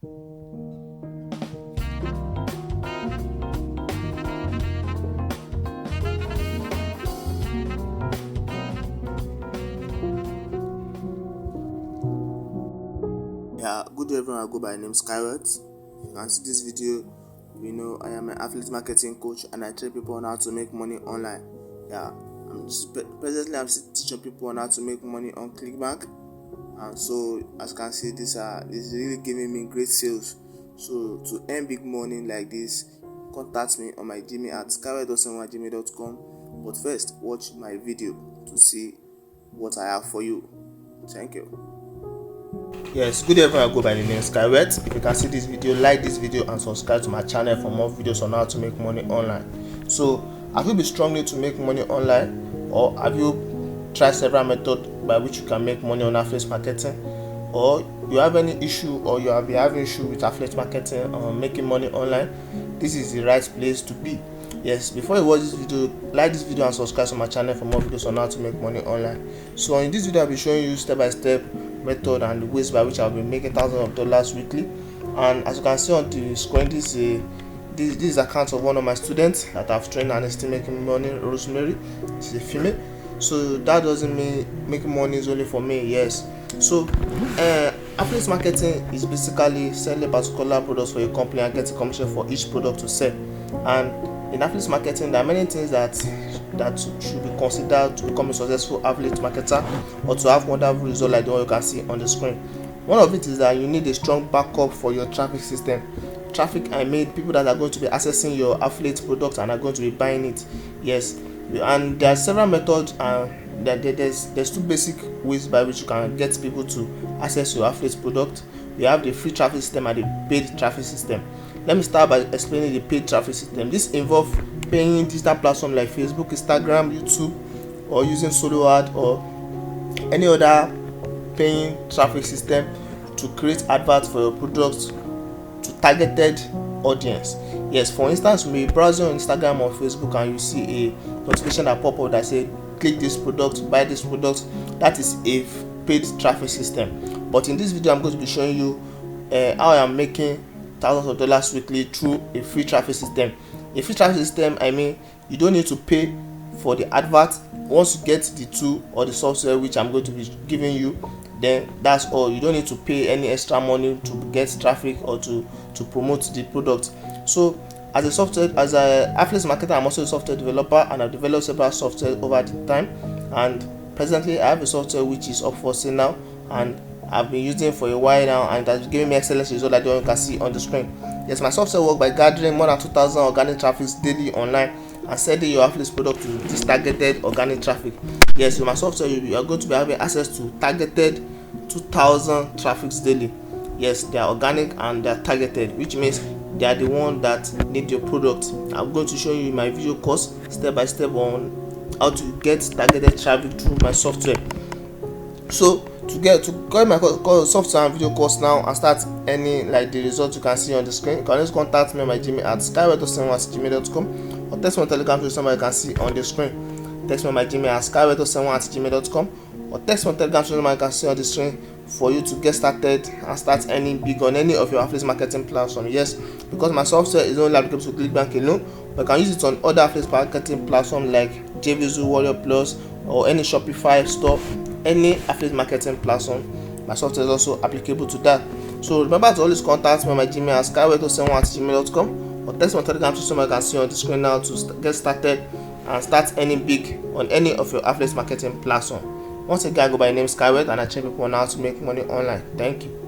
Yeah, good day everyone. I go by name Skyward. You can see this video. I am an affiliate marketing coach and I train people on how to make money online. Yeah, presently I'm still teaching people on how to make money on ClickBank, and so as you can see, this is really giving me great sales. So to earn big money like this, contact me on my Gmail at skyward.gmail.com. But first, watch my video to see what I have for you. Thank you. Yes, good day everyone. I go by the name Skyward. If you can see this video, like this video and subscribe to my channel for more videos on how to make money online. So have you been struggling to make money online, or have you tried several methods by which you can make money on affiliate marketing, or you have any issue or you have been having issue with affiliate marketing or making money online? This is the right place to be. Yes, before you watch this video, like this video and subscribe to my channel for more videos on how to make money online. So in this video I'll be showing you step by step method and the ways by which I'll be making thousands of dollars weekly. And as you can see on the screen, this is account of one of my students that I've trained and is still making money, Rosemary. She's a female, so that doesn't mean making money is only for me. Yes, so affiliate marketing is basically selling particular products for your company and getting commission for each product to sell. And in affiliate marketing, there are many things that should be considered to become a successful affiliate marketer or to have wonderful results like the one you can see on the screen. One of it is that you need a strong backup for your traffic system. Traffic, I mean people that are going to be accessing your affiliate product and are going to be buying it. Yes, and there are several methods, and there's two basic ways by which you can get people to access your affiliate product. We have the free traffic system and the paid traffic system. Let me start by explaining the paid traffic system. This involves paying digital platforms like Facebook, Instagram, YouTube, or using solo ad or any other paying traffic system to create adverts for your products to targeted audience. Yes, for instance, you may be browsing on Instagram or Facebook and you see a notification that pop up that say click this product, buy this product. That is a paid traffic system. But in this video I'm going to be showing you how I am making thousands of dollars weekly through a free traffic system. A free traffic system, I mean you don't need to pay for the advert. Once you get the tool or the software which I'm going to be giving you, then that's all. You don't need to pay any extra money to get traffic or to promote the product. So as an affiliate marketer, I'm also a software developer, and I've developed several software over the time, and presently I have a software which is up for sale now, and I've been using it for a while now, and that's giving me excellent results like the one you can see on the screen. Yes, my software works by gathering more than 2,000 organic traffic daily online and sending your affiliate product to this targeted organic traffic. Yes, with my software you are going to be having access to targeted 2,000 traffics daily. Yes, they are organic and they are targeted, which means they are the one that need your product. I'm going to show you my video course step by step on how to get targeted traffic through my software. So to get my software and video course now and start any like the results you can see on the screen, you can just contact me on my Gmail at skyward.71@gmail.com or text me on Telegram to somebody you can see on the screen. Text me on my Gmail at skyward.71@gmail.com or text me on Telegram to somebody you can see on the screen for you to get started and start earning big on any of your affiliate marketing platform. Yes, because my software is only applicable to ClickBank alone, but you can use it on other affiliate marketing platforms like JVZoo, Warrior Plus, or any Shopify store. Any affiliate marketing platform, my software is also applicable to that. So remember to always contact me on my Gmail at skyward.71@gmail.com or text me on Telegram to someone you can see on the screen now to get started and start earning big on any of your affiliate marketing platform. Once again, I go by the name Skyward and I train people on how to make money online. Thank you.